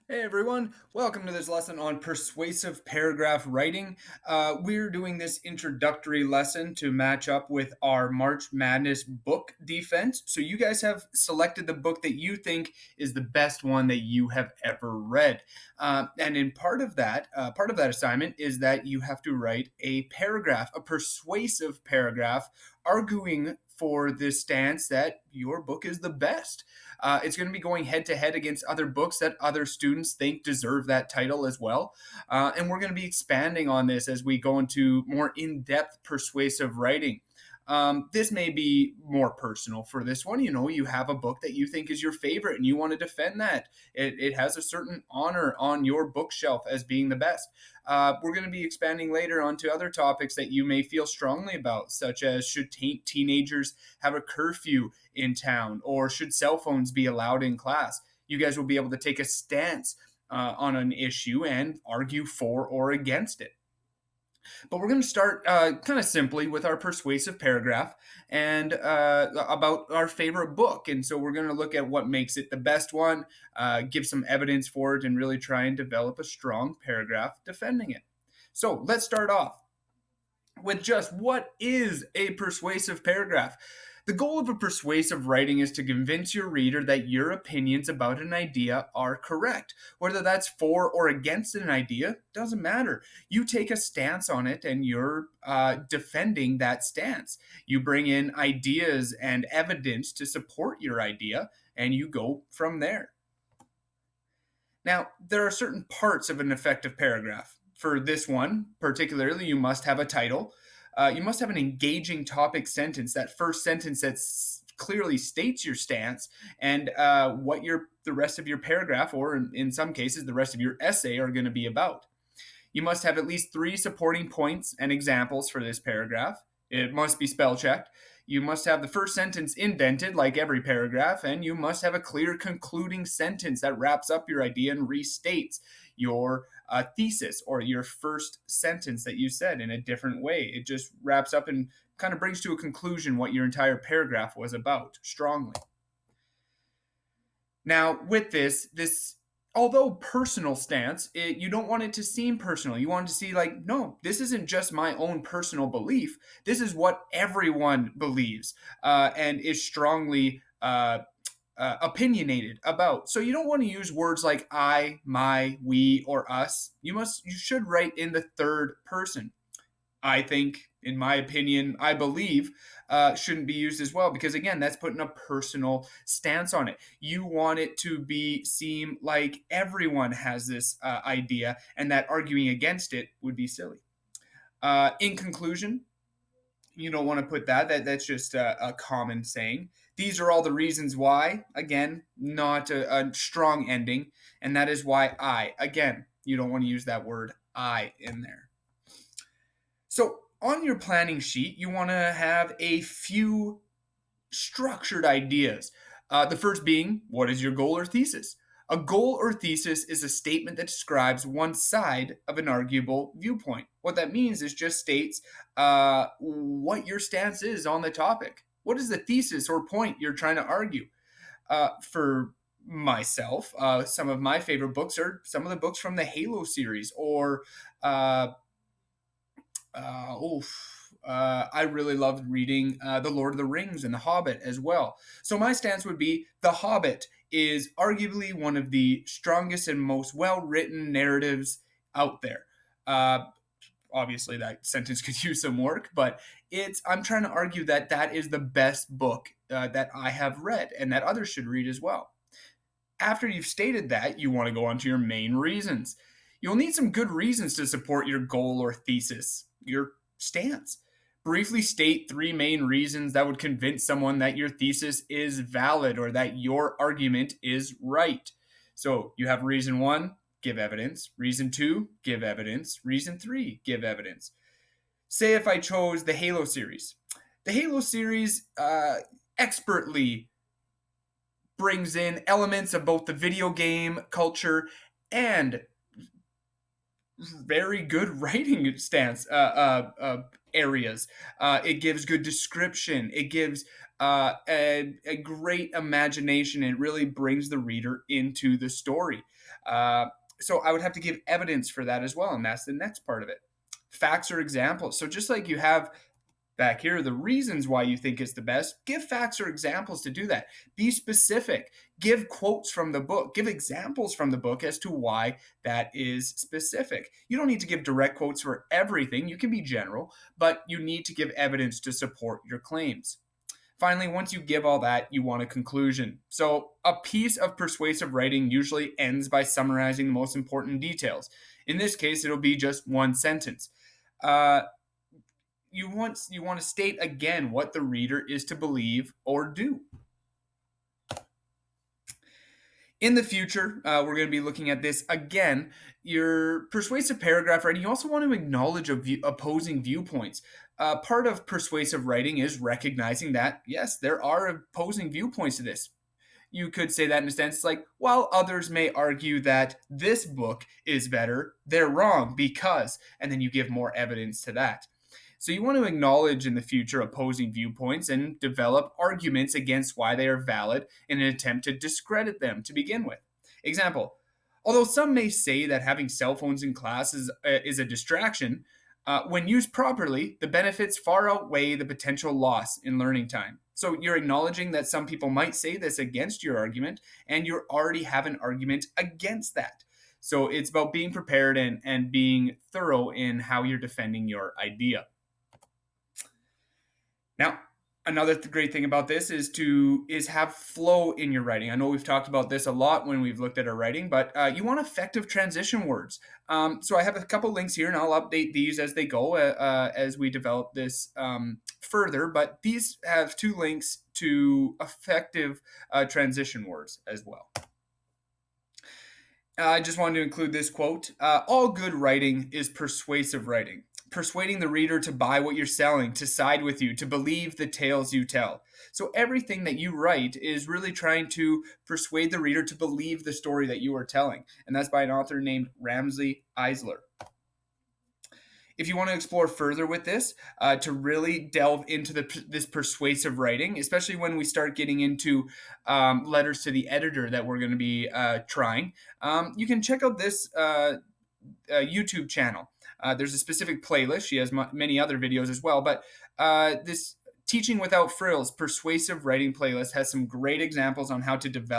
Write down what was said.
Hey everyone, welcome to this lesson on persuasive paragraph writing. We're doing this introductory lesson to match up with our March Madness book defense. So, you guys have selected the book that you think is the best one that you have ever read. And in part of that assignment is that you have to write a paragraph, a persuasive paragraph, arguing for the stance that your book is the best. It's going to be going head to head against other books that other students think deserve that title as well. And we're going to be expanding on this as we go into more in depth persuasive writing. This may be more personal for this one. You know, you have a book that you think is your favorite and you want to defend that. It has a certain honor on your bookshelf as being the best. We're going to be expanding later onto other topics that you may feel strongly about, such as should teenagers have a curfew in town, or should cell phones be allowed in class? You guys will be able to take a stance on an issue and argue for or against it. But we're going to start kind of simply with our persuasive paragraph and about our favorite book. And so we're going to look at what makes it the best one, give some evidence for it, and really try and develop a strong paragraph defending it. So let's start off with just what is a persuasive paragraph. The goal of a persuasive writing is to convince your reader that your opinions about an idea are correct. Whether that's for or against an idea doesn't matter. You take a stance on it and you're defending that stance. You bring in ideas and evidence to support your idea, and you go from there. Now, there are certain parts of an effective paragraph. For this one, particularly, you must have a title. You must have an engaging topic sentence, that first sentence that clearly states your stance and what the rest of your paragraph, or in some cases, the rest of your essay, are going to be about. You must have at least 3 supporting points and examples for this paragraph. It must be spell checked. You must have the first sentence indented like every paragraph, and you must have a clear concluding sentence that wraps up your idea and restates your thesis or your first sentence that you said in a different way. It just wraps up and kind of brings to a conclusion what your entire paragraph was about strongly. Now, with this although personal stance, you don't want it to seem personal. You want it to see like, no, this isn't just my own personal belief. This is what everyone believes and is strongly opinionated about. So you don't want to use words like I, my, we, or us. You should write in the third person. I think, in my opinion, I believe, shouldn't be used as well because again, that's putting a personal stance on it. You want it to seem like everyone has this idea, and that arguing against it would be silly. In conclusion, you don't want to put that's just a common saying. These are all the reasons why. Again, not a strong ending, and that is why I. Again, you don't want to use that word I in there. So on your planning sheet, you want to have a few structured ideas. The first being, what is your goal or thesis? A goal or thesis is a statement that describes one side of an arguable viewpoint. What that means is just states what your stance is on the topic. What is the thesis or point you're trying to argue? For myself, some of my favorite books are some of the books from the Halo series, or I really loved reading The Lord of the Rings and The Hobbit as well. So my stance would be The Hobbit is arguably one of the strongest and most well-written narratives out there. Obviously, that sentence could use some work, but I'm trying to argue that that is the best book that I have read and that others should read as well. After you've stated that, you want to go on to your main reasons. You'll need some good reasons to support your goal or thesis, your stance. Briefly state 3 main reasons that would convince someone that your thesis is valid or that your argument is right. So you have reason 1, give evidence. Reason 2, give evidence. Reason 3, give evidence. Say if I chose the Halo series. The Halo series expertly brings in elements of both the video game culture and very good writing stance areas. It gives good description. It gives a great imagination. It really brings the reader into the story. So I would have to give evidence for that as well, and that's the next part of it. Facts or examples. So just like you have back here the reasons why you think it's the best, give facts or examples to do that. Be specific. Give quotes from the book. Give examples from the book as to why that is specific. You don't need to give direct quotes for everything. You can be general, but you need to give evidence to support your claims. Finally, once you give all that, you want a conclusion. So, a piece of persuasive writing usually ends by summarizing the most important details. In this case, it'll be just one sentence. Uh, you want to state again what the reader is to believe or do. In the future, we're going to be looking at this again. Your persuasive paragraph writing, you also want to acknowledge opposing viewpoints. Part of persuasive writing is recognizing that, yes, there are opposing viewpoints to this. You could say that in a sense like, while others may argue that this book is better, they're wrong because, and then you give more evidence to that. So you want to acknowledge in the future opposing viewpoints and develop arguments against why they are valid in an attempt to discredit them to begin with. Example, although some may say that having cell phones in class is a distraction, when used properly, the benefits far outweigh the potential loss in learning time. So you're acknowledging that some people might say this against your argument, and you already have an argument against that. So it's about being prepared and being thorough in how you're defending your idea. Now, another great thing about this is have flow in your writing. I know we've talked about this a lot when we've looked at our writing, but you want effective transition words. So I have a couple links here, and I'll update these as they go as we develop this further. But these have two links to effective transition words as well. I just wanted to include this quote. All good writing is persuasive writing, persuading the reader to buy what you're selling, to side with you, to believe the tales you tell. So everything that you write is really trying to persuade the reader to believe the story that you are telling. And that's by an author named Ramsey Eisler. If you want to explore further with this, to really delve into this persuasive writing, especially when we start getting into letters to the editor that we're going to be trying, you can check out this YouTube channel. There's a specific playlist. She has many other videos as well, but this Teaching Without Frills persuasive writing playlist has some great examples on how to develop